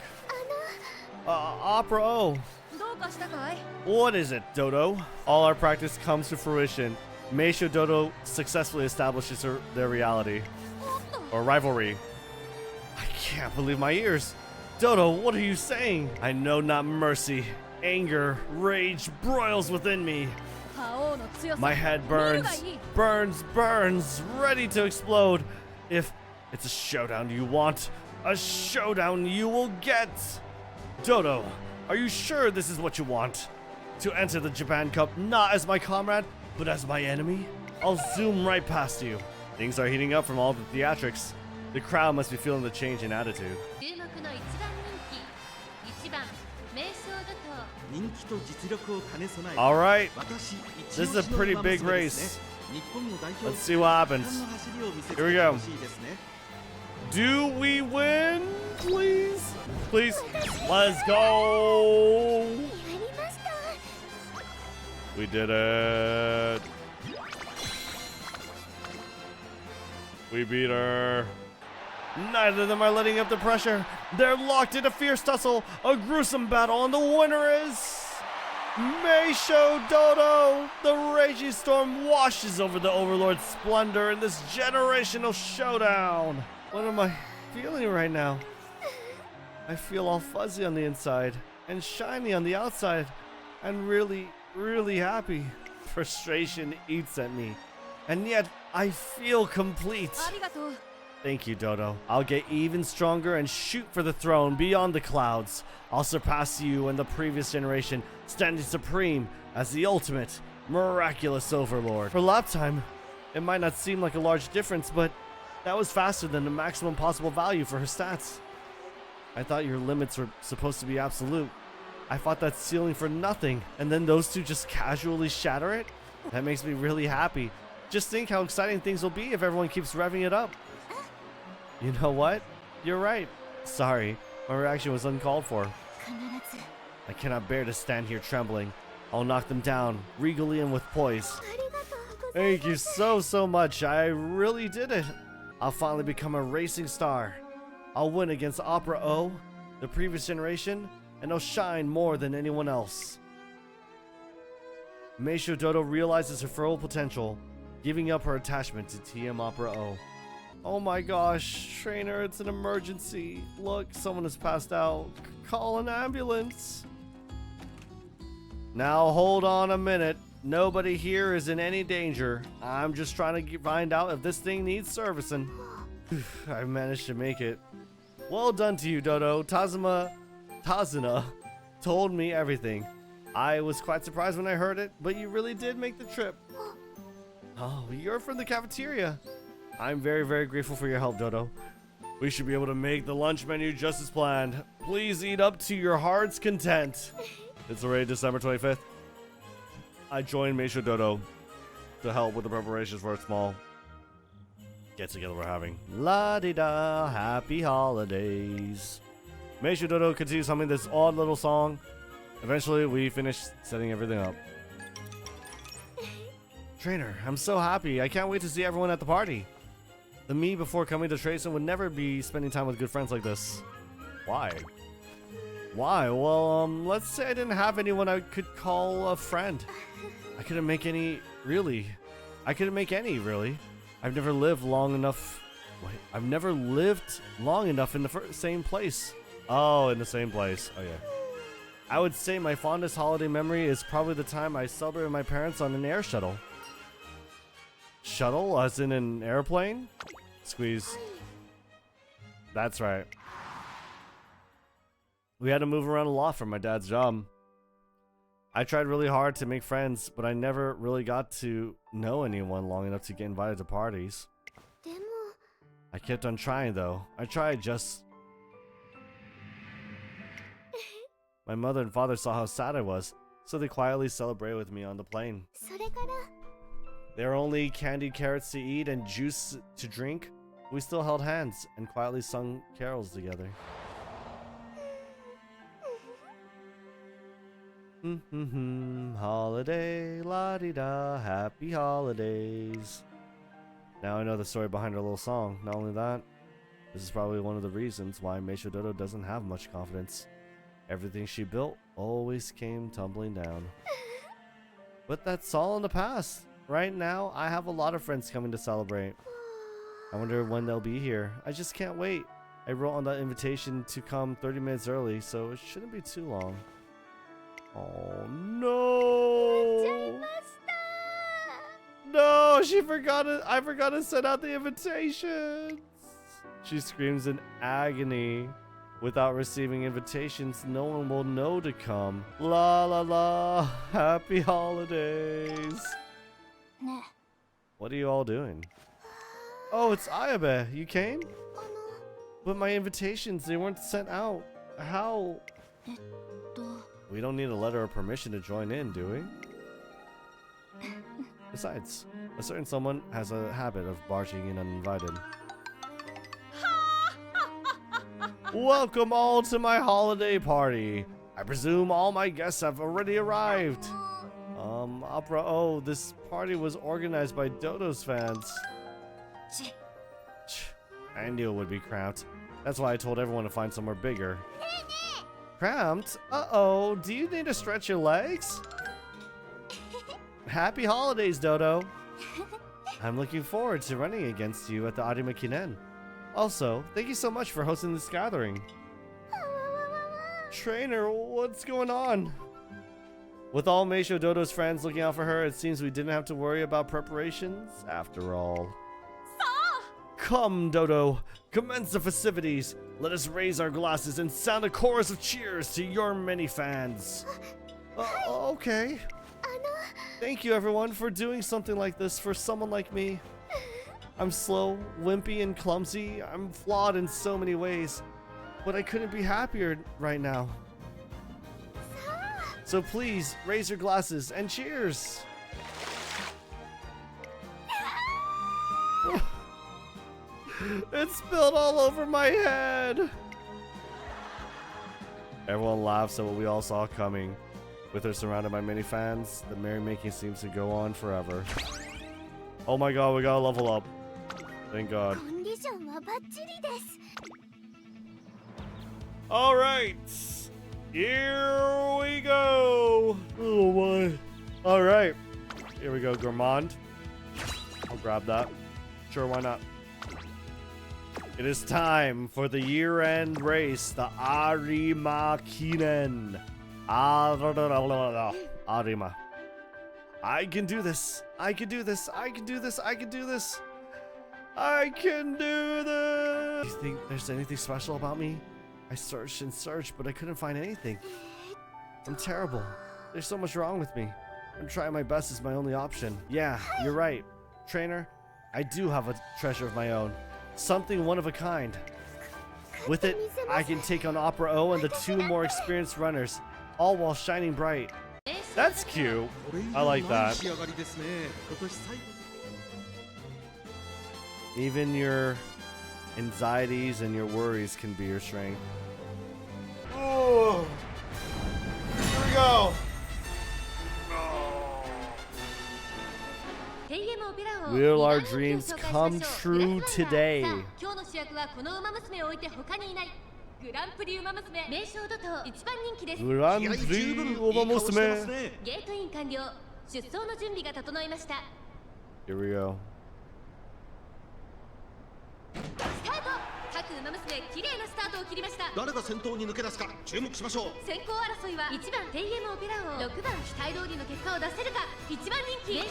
Opera O. What is it, Dodo? All our practice comes to fruition. Misho Dodo successfully establishes their reality. Or rivalry. I can't believe my ears. Dodo, what are you saying? I know not mercy. Anger, rage broils within me. My head burns, ready to explode. If it's a showdown you want, a showdown you will get. Dodo, are you sure this is what you want? To enter the Japan Cup not as my comrade, but as my enemy? I'll zoom right past you. Things are heating up from all the theatrics. The crowd must be feeling the change in attitude. Alright, this is a pretty big race. Let's see what happens. Here we go. Do we win? Please? Please? Let's go! We did it. We beat her. Neither of them are letting up the pressure. They're locked in a fierce tussle, a gruesome battle, and the winner is Misho Dodo. The raging storm washes over the Overlord's splendor in this generational showdown. What am I feeling right now? I feel all fuzzy on the inside and shiny on the outside and really happy. Frustration eats at me, and yet I feel complete. Thank you, Doto. I'll get even stronger and shoot for the throne beyond the clouds. I'll surpass you and the previous generation, standing supreme as the ultimate, miraculous overlord. For lap time, it might not seem like a large difference, but that was faster than the maximum possible value for her stats. I thought your limits were supposed to be absolute. I fought that ceiling for nothing, and then those two just casually shatter it? That makes me really happy. Just think how exciting things will be if everyone keeps revving it up. You know what? You're right. Sorry, my reaction was uncalled for. I cannot bear to stand here trembling. I'll knock them down, regally and with poise. Thank you so much. I really did it. I'll finally become a racing star. I'll win against Opera O, the previous generation, and I'll shine more than anyone else. Misho Dodo realizes her full potential, giving up her attachment to TM Opera O. Oh my gosh, trainer, it's an emergency. Look, someone has passed out. Call an ambulance. Now hold on a minute. Nobody here is in any danger. I'm just trying to find out if this thing needs servicing. I managed to make it. Well done to you, Dodo. Tazuna told me everything. I was quite surprised when I heard it, but you really did make the trip. Oh, you're from the cafeteria. I'm very grateful for your help, Dodo. We should be able to make the lunch menu just as planned. Please eat up to your heart's content. It's already December 25th. I joined Misho Dodo to help with the preparations for a small get-together we're having. La-di-da, happy holidays. Misho Dodo continues humming this odd little song. Eventually, we finish setting everything up. Trainer, I'm so happy. I can't wait to see everyone at the party. The me before coming to Tracen would never be spending time with good friends like this. Why? Why? Well, let's say I didn't have anyone I could call a friend. I couldn't make any, really. I've never lived long enough. Wait, I've never lived long enough in the same place. Oh, in the same place. Oh, yeah. I would say my fondest holiday memory is probably the time I celebrated with my parents on an air shuttle. Shuttle, as in an airplane? Squeeze. That's right. We had to move around a lot for my dad's job. I tried really hard to make friends, but I never really got to know anyone long enough to get invited to parties. I kept on trying though. I tried just... My mother and father saw how sad I was, so they quietly celebrated with me on the plane. There were only candied carrots to eat and juice to drink. We still held hands and quietly sung carols together. Holiday, la-di-da, happy holidays. Now I know the story behind her little song. Not only that, this is probably one of the reasons why Misho Dodo doesn't have much confidence. Everything she built always came tumbling down. But that's all in the past. Right now, I have a lot of friends coming to celebrate. I wonder when they'll be here. I just can't wait. I wrote on that invitation to come 30 minutes early, so it shouldn't be too long. Oh no! No, she forgot it. I forgot to send out the invitations. She screams in agony. Without receiving invitations, no one will know to come. La la la, happy holidays. What are you all doing? Oh, it's Ayabe. You came? But my invitations, they weren't sent out. How? We don't need a letter of permission to join in, do we? Besides, a certain someone has a habit of barging in uninvited. Welcome all to my holiday party. I presume all my guests have already arrived. Opera O, this party was organized by Doto's fans. I knew it would be cramped. That's why I told everyone to find somewhere bigger. Cramped? Uh-oh, do you need to stretch your legs? Happy holidays, Doto. I'm looking forward to running against you at the Arima Kinen. Also, thank you so much for hosting this gathering. Trainer, what's going on? With all Misho Dodo's friends looking out for her, it seems we didn't have to worry about preparations after all. Come, Dodo, commence the festivities. Let us raise our glasses and sound a chorus of cheers to your many fans. Okay. Thank you, everyone, for doing something like this for someone like me. I'm slow, wimpy, and clumsy. I'm flawed in so many ways. But I couldn't be happier right now. So please, raise your glasses and cheers. It spilled all over my head. Everyone laughs at what we all saw coming. With her surrounded by many fans, the merrymaking seems to go on forever. Oh my god, we gotta level up. Thank god. Alright. Here we go. Oh my. Alright. Here we go, Gourmand. I'll grab that. Sure, why not? It is time for the year-end race, the Arimakinen. Arima. I can do this. I can do this. I can do this. I can do this. I can do this. Do you think there's anything special about me? I searched and searched, but I couldn't find anything. I'm terrible. There's so much wrong with me. I'm trying my best as my only option. Yeah, you're right. Trainer, I do have a treasure of my own. Something one of a kind. With it, I can take on Opera O and the 2 more experienced runners, all while shining bright. That's cute. I like that. Even your anxieties and your worries can be your strength. Oh, here we go. Will our dreams come true today? Grand Prix Umamusume. Here we go.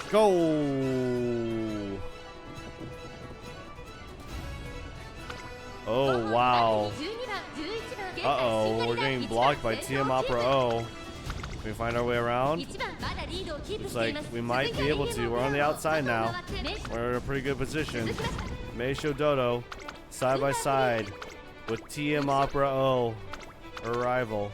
Go! Oh wow. Uh-oh, we're getting blocked by TM Opera O. Can we find our way around? Looks like we might be able to. We're on the outside now. We're in a pretty good position. Misho Dodo, side by side with TM Opera O, her rival.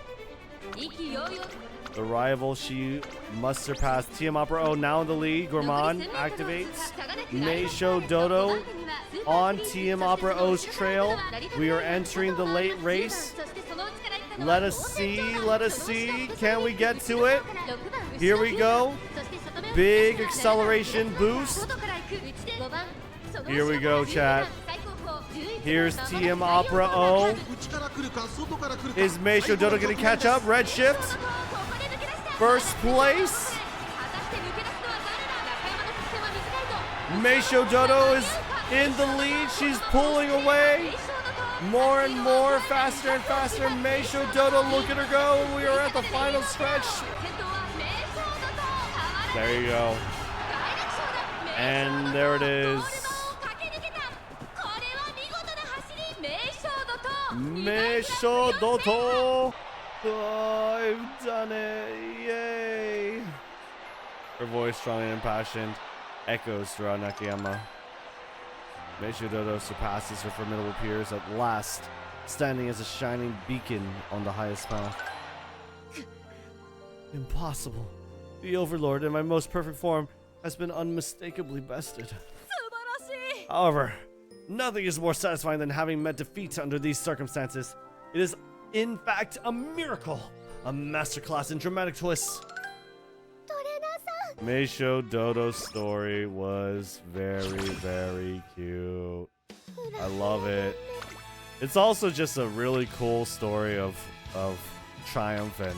The rival she must surpass. TM Opera O now in the lead. Gourmand activates. Misho Dodo on TM Opera O's trail. We are entering the late race. Let us see. Let us see. Can we get to it? Here we go. Big acceleration boost. Here we go, chat. Here's TM Opera O. Is Misho Dodo going to catch up? Red shift. First place. Misho Dodo is in the lead. She's pulling away. More and more, faster and faster. Misho Dodo, look at her go. We are at the final stretch. There you go. And there it is. Misho Dodo. Oh, I've done it. Yay. Her voice, strong and impassioned, echoes throughout Nakayama. Misho Dodo surpasses her formidable peers at last, standing as a shining beacon on the highest path. Impossible. The Overlord, in my most perfect form, has been unmistakably bested. However, nothing is more satisfying than having met defeat under these circumstances. It is, in fact, a miracle. A masterclass in dramatic twists. Misho Dodo's story was very, very cute. I love it. It's also just a really cool story of triumph and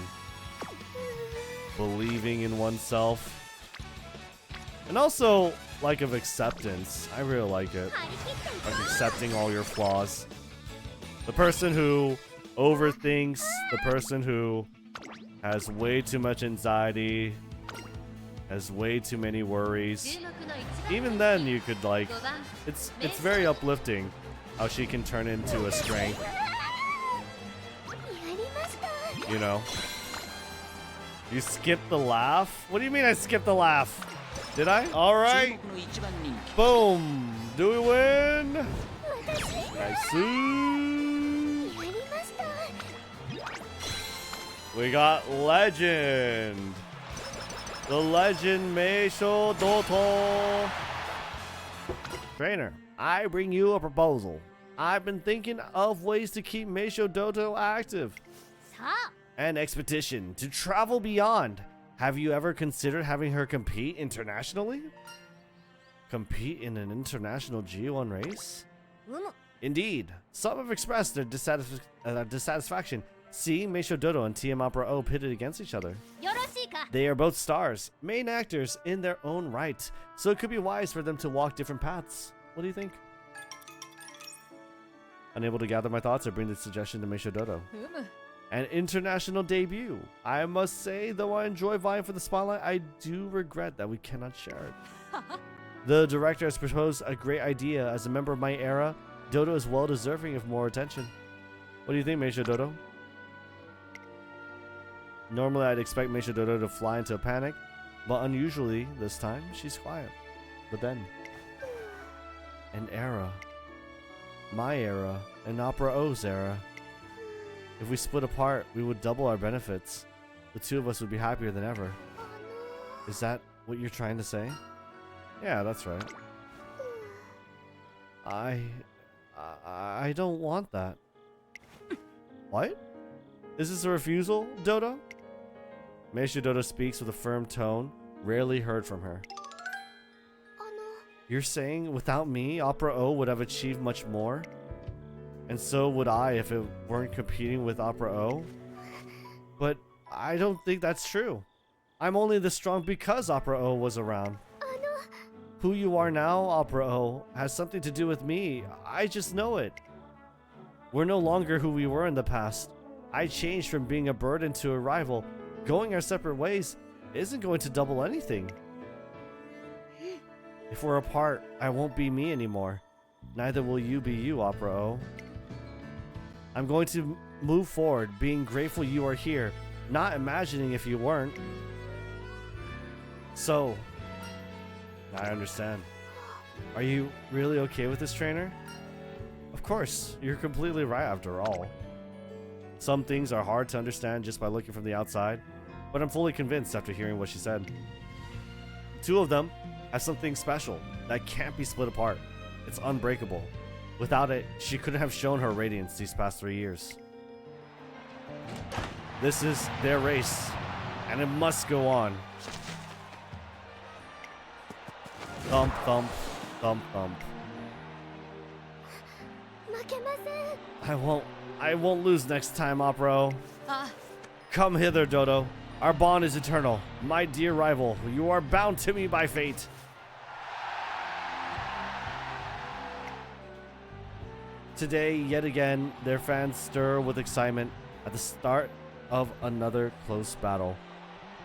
believing in oneself. And also, like, of acceptance. I really like it. Like accepting all your flaws. The person who overthinks, the person who has way too much anxiety, has way too many worries, even then you could like, it's very uplifting how she can turn into a strength. You know? You skipped the laugh? What do you mean I skipped the laugh? Did I? All right. Boom. Do we win? Nice. We got legend. The legend Misho Doto. Trainer, I bring you a proposal. I've been thinking of ways to keep Misho Dodo active. An expedition to travel beyond. Have you ever considered having her compete internationally? Compete in an international G1 race? Indeed, some have expressed their dissatisfaction seeing Misho Dodo and TM Opera O pitted against each other. They are both stars, main actors in their own right, so it could be wise for them to walk different paths. What do you think? Unable to gather my thoughts, I bring the suggestion to Misho Dodo. An international debut. I must say, though I enjoy vying for the spotlight, I do regret that we cannot share it. The director has proposed a great idea. As a member of my era, Dodo is well deserving of more attention. What do you think, Misho Dodo? Normally, I'd expect Misho Dodo to fly into a panic, but unusually, this time, she's quiet. But then, an era. My era, and Opera O's era. If we split apart, we would double our benefits. The two of us would be happier than ever. Is that what you're trying to say? Yeah, that's right. I don't want that. What? Is this a refusal, Dodo? Misho Dodo speaks with a firm tone, rarely heard from her. You're saying without me, Opera O would have achieved much more? And so would I if it weren't competing with Opera O? But I don't think that's true. I'm only this strong because Opera O was around. Who you are now, Opera O, has something to do with me. I just know it. We're no longer who we were in the past. I changed from being a burden to a rival. Going our separate ways isn't going to double anything. If we're apart, I won't be me anymore. Neither will you be you, Opera O. I'm going to move forward, being grateful you are here, not imagining if you weren't. So, I understand. Are you really okay with this, trainer? Of course, you're completely right after all. Some things are hard to understand just by looking from the outside, but I'm fully convinced after hearing what she said. Two of them have something special that can't be split apart. It's unbreakable. Without it, she couldn't have shown her radiance these past 3 years. This is their race, and it must go on. Thump, thump, thump, thump. I won't lose next time, Opera. Come hither, Dodo. Our bond is eternal. My dear rival, you are bound to me by fate. Today, yet again, their fans stir with excitement at the start of another close battle.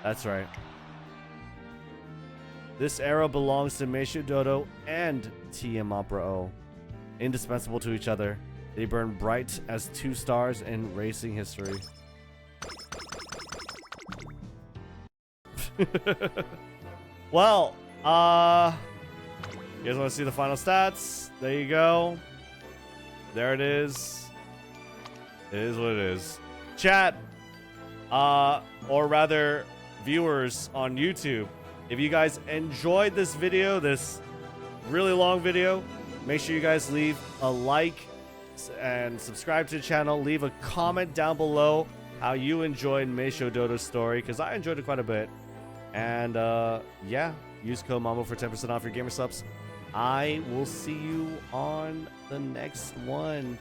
That's right. This era belongs to Misho Dodo and TM Opera O. Indispensable to each other, they burn bright as two stars in racing history. Well, you guys want to see the final stats? There you go. There it is. It is what it is. Chat, or rather, viewers on YouTube, if you guys enjoyed this video, this really long video, make sure you guys leave a like and subscribe to the channel. Leave a comment down below how you enjoyed Misho Dodo's story, because I enjoyed it quite a bit. And yeah, use code MAMO for 10% off your gamer subs. I will see you on the next one.